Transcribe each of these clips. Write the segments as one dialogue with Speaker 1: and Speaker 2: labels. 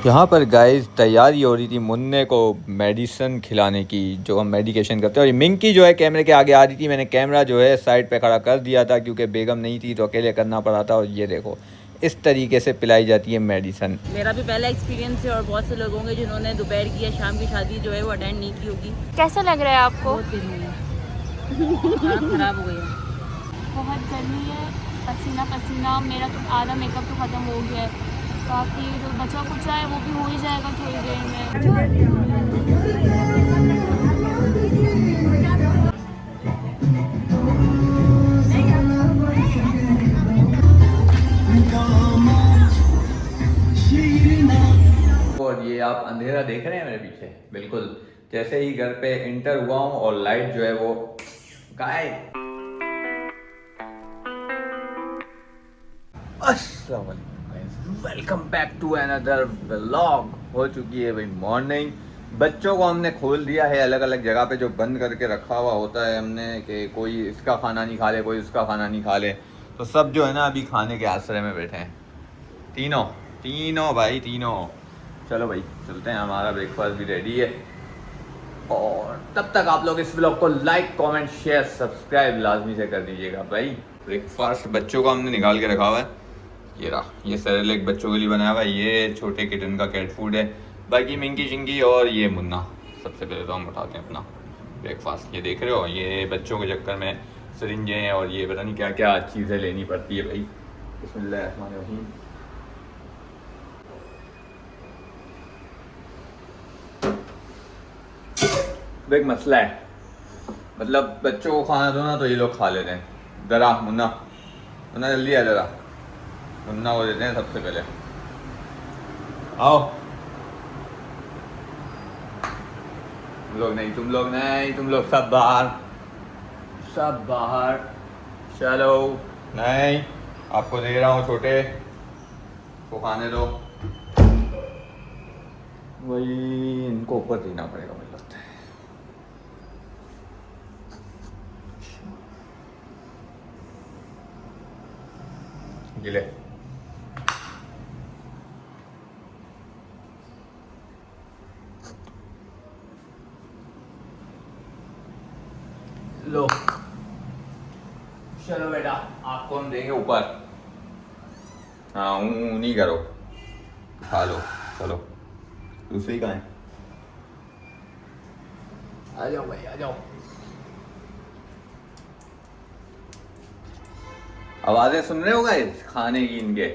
Speaker 1: यहाँ पर गाइस तैयारी हो रही थी मुन्ने को मेडिसिन खिलाने की, जो हम मेडिकेशन करते हैं। और ये मिंकी जो है कैमरे के आगे आ रही थी। मैंने कैमरा जो है साइड पे खड़ा कर दिया था क्योंकि बेगम नहीं थी तो अकेले करना पड़ा था। और ये देखो इस तरीके से पिलाई जाती है मेडिसिन।
Speaker 2: मेरा भी पहला एक्सपीरियंस है और बहुत से लोग होंगे जिन्होंने दोपहर की या शाम की शादी जो है वो अटेंड नहीं की होगी।
Speaker 3: कैसा लग रहा है आपको?
Speaker 2: बहुत गर्मी है। हालत ख़राब हो गई है।
Speaker 3: बहुत गर्मी है, पसीना पसीना, मेरा तो आधा मेकअप तो ख़त्म हो गया है। बाकी जो बचा कुछ है वो भी हो ही जाएगा थोड़ी देर में।
Speaker 1: और ये आप अंधेरा देख रहे हैं मेरे पीछे, बिल्कुल जैसे ही घर पे एंटर हुआ हूँ और लाइट जो है वो गायब। अस्सलाम वालेकुम, welcome back to another vlog. हो चुकी है भाई मॉर्निंग। बच्चों को हमने खोल दिया है अलग अलग जगह पे, जो बंद करके रखा हुआ होता है हमने कि कोई इसका खाना नहीं खा ले, कोई उसका खाना नहीं खा ले। तो सब जो है ना अभी खाने के आसरे में बैठे हैं, तीनों तीनों भाई तीनों। चलो भाई चलते हैं, हमारा ब्रेकफास्ट भी रेडी है। और तब तक आप लोग इस व्लॉग को लाइक कमेंट शेयर सब्सक्राइब लाजमी से कर दीजिएगा भाई। ब्रेकफास्ट बच्चों को हमने निकाल के रखा हुआ है। ये रहा, ये सेरेलैक बच्चों के लिए बनाया हुआ है। ये छोटे किटन का कैट फूड है। बाकी मिंकी चिंकी और ये मुन्ना। सबसे पहले तो हम उठाते हैं अपना ब्रेकफास्ट। ये देख रहे हो, ये बच्चों के चक्कर में सरिंजें और ये पता नहीं क्या क्या चीज़ें लेनी पड़ती है भाई। बिस्मिल्लाहिर्रहमानिर्रहीम। एक मसला है, मतलब बच्चों को खाना दो ना तो ये लोग खा लेते हैं। ज़रा मुन्ना, मुन्ना जल्दी आ ज़रा। मुन्ना को देते हैं सबसे पहले, आओ। तुम लोग नहीं, तुम लोग नहीं, तुम लोग सब बाहर, सब बाहर। चलो नहीं, आपको दे रहा हूँ, छोटे को खाने दो। वही इनको ऊपर देना पड़ेगा मुझे लगता है। गिले लो, चलो बेटा आपको हम देंगे ऊपर। हाँ नहीं करो, खा लो। चलो दूसरी कहाँ है? आ जाओ भाई आ जाओ। आवाज़ें सुन रहे हो गाइस खाने की इनके।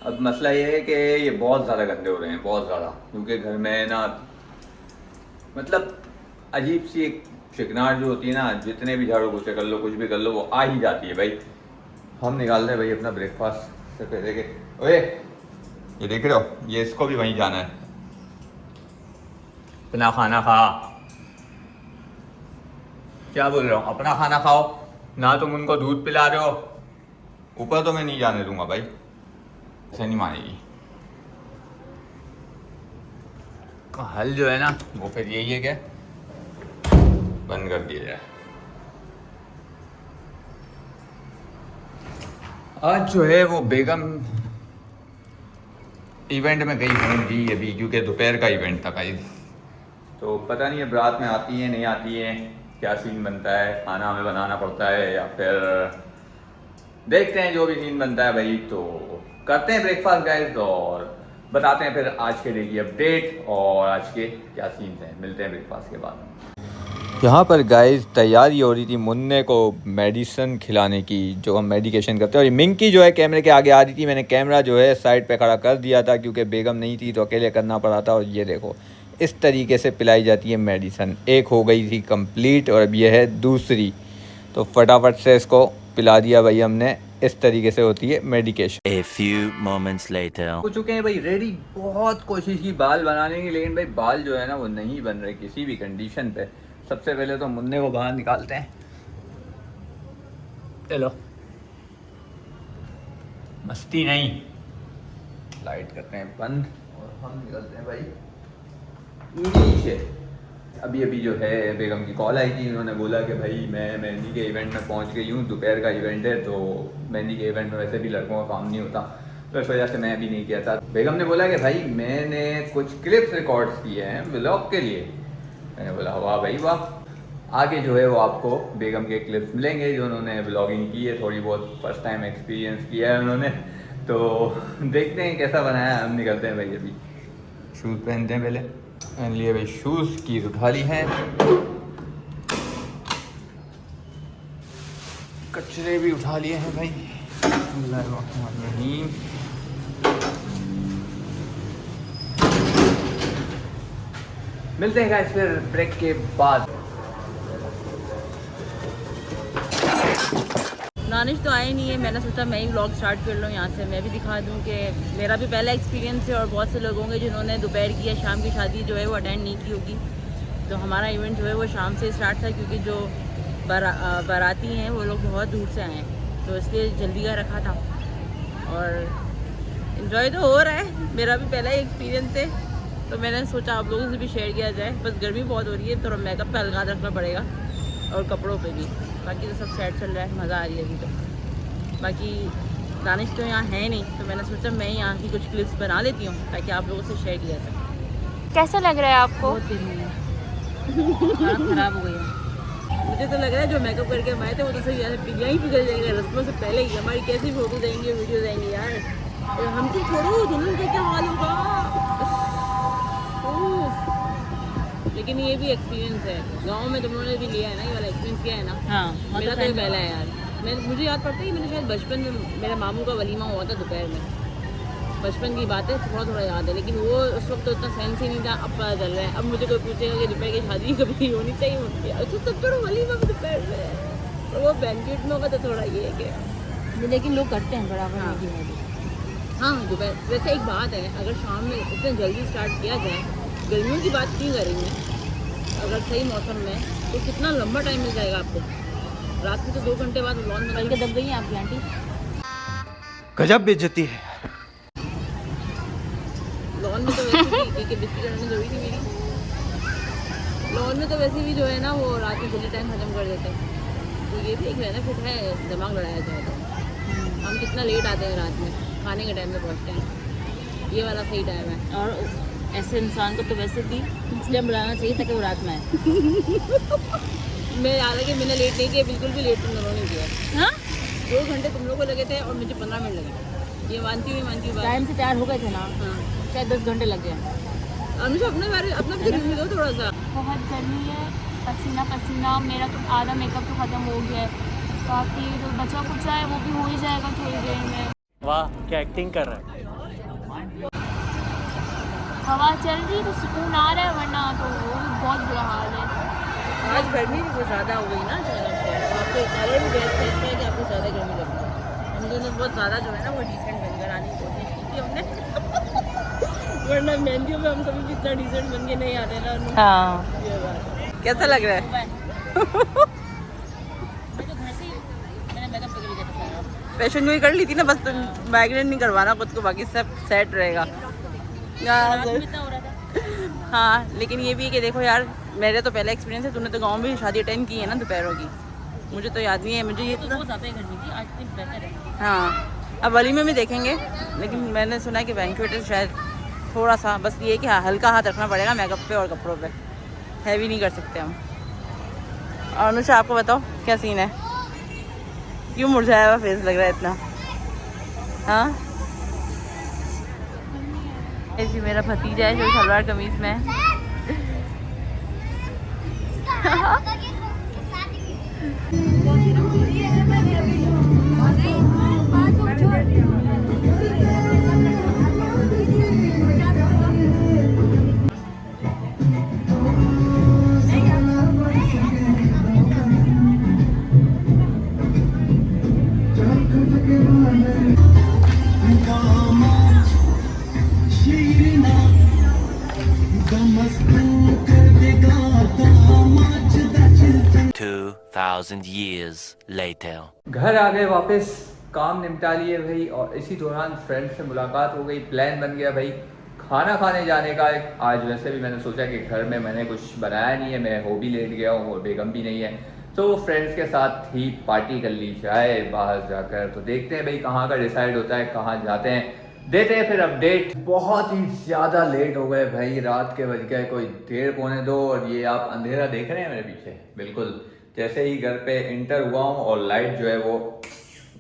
Speaker 1: अब मसला ये है कि ये बहुत ज़्यादा गंदे हो रहे हैं, बहुत ज़्यादा, क्योंकि घर में ना मतलब अजीब सी एक चिकनाहट जो होती है ना, जितने भी झाड़ू पोछे कर लो कुछ भी कर लो वो आ ही जाती है भाई। हम निकालते हैं भाई अपना ब्रेकफास्ट से पहले के। ओए ये देख रहे हो, ये इसको भी वहीं जाना है। अपना खाना खा। क्या बोल रहे हो, अपना खाना खाओ ना। तुम उनको दूध पिला रहे हो, ऊपर तो मैं नहीं जाने दूंगा भाई, ऐसे नहीं मानेगी। हल जो है ना वो फिर यही है कि बंद कर दिया जाए। आज जो है वो बेगम इवेंट में गई होंगी अभी, क्योंकि दोपहर का इवेंट था गाइस। तो पता नहीं अब रात में आती है नहीं आती है, क्या सीन बनता है, खाना हमें बनाना पड़ता है या फिर देखते हैं जो भी सीन बनता है भाई। तो करते हैं ब्रेकफास्ट गाइस और बताते हैं फिर आज के डे की अपडेट और आज के क्या सीन हैं। मिलते हैं ब्रेकफास्ट के बाद। यहाँ पर गाइस तैयारी हो रही थी मुन्ने को मेडिसिन खिलाने की, जो हम मेडिकेशन करते हैं। और ये मिंकी जो है कैमरे के आगे आ रही थी। मैंने कैमरा जो है साइड पे खड़ा कर दिया था क्योंकि बेगम नहीं थी तो अकेले करना पड़ा था। और ये देखो इस तरीके से पिलाई जाती है मेडिसिन। एक हो गई थी कंप्लीट और अब ये है दूसरी, तो फटाफट से इसको पिला दिया भाई हमने। इस तरीके से होती है medication.
Speaker 4: A few moments later.
Speaker 1: हो चुके हैं भाई रेडी। बहुत कोशिश की बाल बनाने की, लेकिन भाई बाल जो है ना वो नहीं बन रहे किसी भी कंडीशन पे। सबसे पहले तो मुन्ने को बाहर निकालते हैं। चलो मस्ती नहीं, लाइट करते हैं बंद और हम निकलते हैं भाई नीचे। अभी अभी जो है बेगम की कॉल आई थी, उन्होंने बोला कि भाई मैं मेहंदी के इवेंट में पहुंच गई हूँ, दोपहर का इवेंट है। तो मेहंदी के इवेंट में वैसे भी लड़कों का काम नहीं होता, तो इस वजह से मैं भी नहीं किया था। बेगम ने बोला कि भाई मैंने कुछ क्लिप्स रिकॉर्ड्स किए हैं व्लॉग के लिए। मैंने बोला वाह भाई वाह। आगे जो है वो आपको बेगम के क्लिप्स मिलेंगे जो उन्होंने व्लॉगिंग की है, थोड़ी बहुत फर्स्ट टाइम एक्सपीरियंस किया है उन्होंने। तो देखते हैं कैसा बनाया है। हम निकलते हैं भाई, अभी शूज़ पहनते हैं। पहले पहन लिए भाई शूज़, कीज उठा ली है, कचरे भी उठा लिए हैं भाई। बिस्मिल्लाहिर्रहमानिर्रहीम। मिलते हैं गाइस फिर ब्रेक के बाद।
Speaker 2: दानिश तो आए नहीं है, मैंने सोचा मैं ही व्लॉग स्टार्ट कर लूँ यहाँ से। मैं भी दिखा दूँ कि मेरा भी पहला एक्सपीरियंस है और बहुत से लोग होंगे जिन्होंने दोपहर की या शाम की शादी जो है वो अटेंड नहीं की होगी। तो हमारा इवेंट जो है वो शाम से स्टार्ट था क्योंकि जो बाराती हैं वो लोग बहुत दूर से आए हैं, तो इसलिए जल्दी का रखा था। और इन्जॉय तो हो रहा है, मेरा भी पहला ही एक्सपीरियंस है, तो मैंने सोचा आप लोगों से भी शेयर किया जाए। बस गर्मी बहुत हो रही है तो मेकअप पे अलगा रखना पड़ेगा और कपड़ों पे भी। बाकी तो सब सेट चल रहा है, मज़ा आ रही है अभी तो। बाकी दानिश तो यहाँ है नहीं, तो मैंने सोचा मैं यहाँ की कुछ क्लिप्स बना लेती हूँ ताकि आप लोगों से शेयर किया जा सके।
Speaker 3: कैसा लग रहा है आपको?
Speaker 2: बहुत दिन हुई है, ख़राब हो गई है। मुझे तो लग रहा है जो मेकअप करके हम आए थे वो तो सही यहीं पिघल जाएंगे रस्मों से पहले ही। हमारी कैसी फोटोज आएंगी, वीडियोज आएंगी यार। तो हम तो छोड़ो दुल्हन का क्या हाल होगा। लेकिन ये भी एक्सपीरियंस है, गांव में तुम लोगों ने भी लिया है ना, ये वाला एक्सपीरियंस किया है ना। हाँ, मेरा तो ये पहला है यार। मुझे याद पड़ता है कि मैंने शायद बचपन में मेरे मामू का वलीमा हुआ था दोपहर में। बचपन की बात है, थोड़ा थोड़ा याद है, लेकिन वो उस वक्त तो उतना सेंस ही नहीं था। अब पता चल रहा है। अब मुझे कोई पूछेगा कि दोपहर की शादी कभी होनी चाहिए होती है, अच्छा सब छोड़ो वलीमा भी दोपहर में है, और वो बैंक्वेट में होगा तो थोड़ा ये है कि लेकिन लोग करते हैं बराबर। हाँ दोपहर। वैसे एक बात है, अगर शाम में इतने जल्दी स्टार्ट किया जाए, गर्मियों की बात नहीं करेंगे, अगर सही मौसम में तो कितना लंबा टाइम मिल जाएगा आपको। रात में तो 2 घंटे बाद लॉन निकल के दब गई है आपकी आंटी।
Speaker 4: गजब बेइज्जती है।
Speaker 2: लॉन में तो वैसे भी क्योंकि बिस्ती करने जरूरी थी मेरी। लॉन में तो वैसे भी जो है ना वो रात में जल्दी टाइम खत्म कर देते हैं, तो ये भी एक बेनिफिट है दिमाग लड़ाया जाए तो। हम कितना लेट आते हैं रात में, खाने के टाइम पे पहुँचते हैं, ये वाला सही टाइम है। और ऐसे इंसान को तो वैसे भी इसलिए बुलाना चाहिए ताकि वो रात में आए। मैं हालांकि मैंने लेट नहीं किया, बिल्कुल भी लेट तुम दोनों ने किया। हाँ 2 घंटे तुम लोग को लगे थे और मुझे 15 मिनट लगे। ये मानती हूँ बात। टाइम से तैयार हो गए थे ना। हाँ शायद 10 घंटे लग गए। हमेशा अपने बारे अपना भी रिव्यू दो थोड़ा सा।
Speaker 3: बहुत गर्मी है, पसीना पसीना, मेरा तो आधा मेकअप तो ख़त्म हो गया है। बाकी तो बचा कुछ है वो भी हो ही जाएगा थोड़ी देर में।
Speaker 4: वाह क्या एक्टिंग कर रहा है।
Speaker 3: हवा चल रही तो सुकून आ रहा है, वरना तो वो भी बहुत बुरा हाल है।
Speaker 2: आज गर्मी भी बहुत ज़्यादा हो गई ना अचानक से। आपको कलर भी बेस्ट है कि आपको ज़्यादा गर्मी लग रही है। हम दोनों बहुत ज़्यादा जो है ना वो डिसेंट बनकर आने की कोशिश की थी हमने। वरना मेहंदियों में हम कभी भी इतना डिसेंट बन के नहीं आते ना। हाँ ये बात। कैसा लग रहा है? मैं तो घर से ही मैंने मेकअप कर लिया था। फैशन को ही कर ली थी ना, बस तुम माइग्रेन नहीं करवाना खुद को, बाकी सब सेट रहेगा। हाँ लेकिन ये भी है कि देखो यार, मेरे तो पहला एक्सपीरियंस है। तूने तो गांव में शादी अटेंड की है ना दोपहरों की, मुझे तो याद नहीं है। मुझे ये तो बहुत ज़्यादा करनी थी, आज दिन बेहतर है। हाँ अब वली में भी देखेंगे, लेकिन मैंने सुना है कि बैंक्वेट शायद थोड़ा सा, बस ये कि हाँ हल्का हाथ रखना पड़ेगा मेकअप पे और कपड़ों पे, हैवी नहीं कर सकते हम। और अनुषा आपको बताओ क्या सीन है, क्यों मुरझाया हुआ फेस लग रहा है इतना? हाँ ऐसी मेरा भतीजा है जो सलवार कमीज में है।
Speaker 4: $2,000 years later.
Speaker 1: घर आ गए वापस, काम निपटा लिए भाई, और इसी दौरान फ्रेंड से मुलाकात हो गई। प्लान बन गया भाई खाना खाने जाने का। आज वैसे भी मैंने सोचा कि घर में मैंने कुछ बनाया नहीं है, मैं हो भी लेट गया हूँ और बेगम भी नहीं है, तो फ्रेंड्स के साथ ही पार्टी कर ली जाए बाहर जाकर। तो देखते हैं भाई कहाँ का डिसाइड होता है, कहाँ जाते हैं। देते हैं फिर अपडेट। बहुत ही ज़्यादा लेट हो गए भाई, रात के बज गए कोई 1:30-1:45 और ये आप अंधेरा देख रहे हैं मेरे पीछे, बिल्कुल जैसे ही घर पे इंटर हुआ हूँ और लाइट जो है वो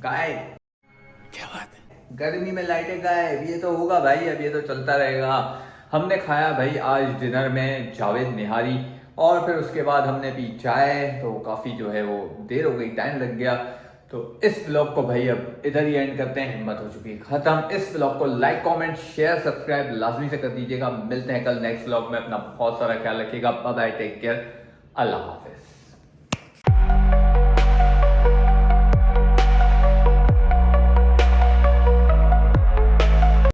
Speaker 1: गायब। क्या बात है, गर्मी में लाइटें गायब, ये तो होगा भाई, अब ये तो चलता रहेगा। हमने खाया भाई आज डिनर में जावेद निहारी और फिर उसके बाद हमने पी चाय, तो काफ़ी जो है वो देर हो गई, टाइम लग गया। तो इस ब्लॉग को भाई अब इधर ही एंड करते हैं, हिम्मत हो चुकी है खत्म। इस ब्लॉग को लाइक कमेंट शेयर सब्सक्राइब लाजमी से कर दीजिएगा। मिलते हैं कल नेक्स्ट ब्लॉग में, अपना बहुत सारा ख्याल रखिएगा। बाय बाय, टेक केयर, अल्लाह हाफिज।